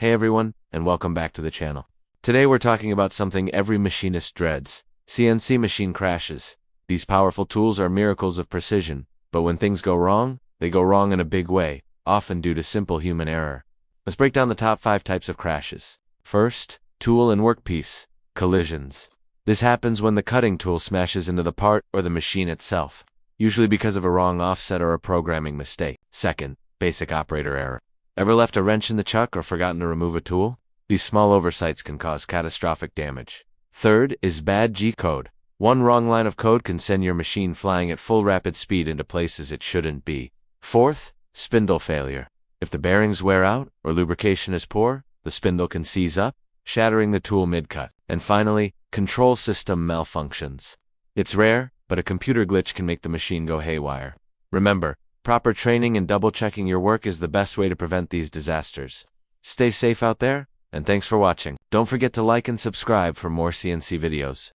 Hey everyone, and welcome back to the channel. Today we're talking about something every machinist dreads: CNC machine crashes. These powerful tools are miracles of precision, but when things go wrong, they go wrong in a big way, often due to simple human error. Let's break down the top 5 types of crashes. First, tool and workpiece collisions. This happens when the cutting tool smashes into the part or the machine itself, usually because of a wrong offset or a programming mistake. Second, basic operator error. Ever left a wrench in the chuck or forgotten to remove a tool? These small oversights can cause catastrophic damage. Third is bad G-code. One wrong line of code can send your machine flying at full rapid speed into places it shouldn't be. Fourth, spindle failure. If the bearings wear out or lubrication is poor, the spindle can seize up, shattering the tool mid-cut. And finally, control system malfunctions. It's rare, but a computer glitch can make the machine go haywire. Remember, proper training and double-checking your work is the best way to prevent these disasters. Stay safe out there, and thanks for watching. Don't forget to like and subscribe for more CNC videos.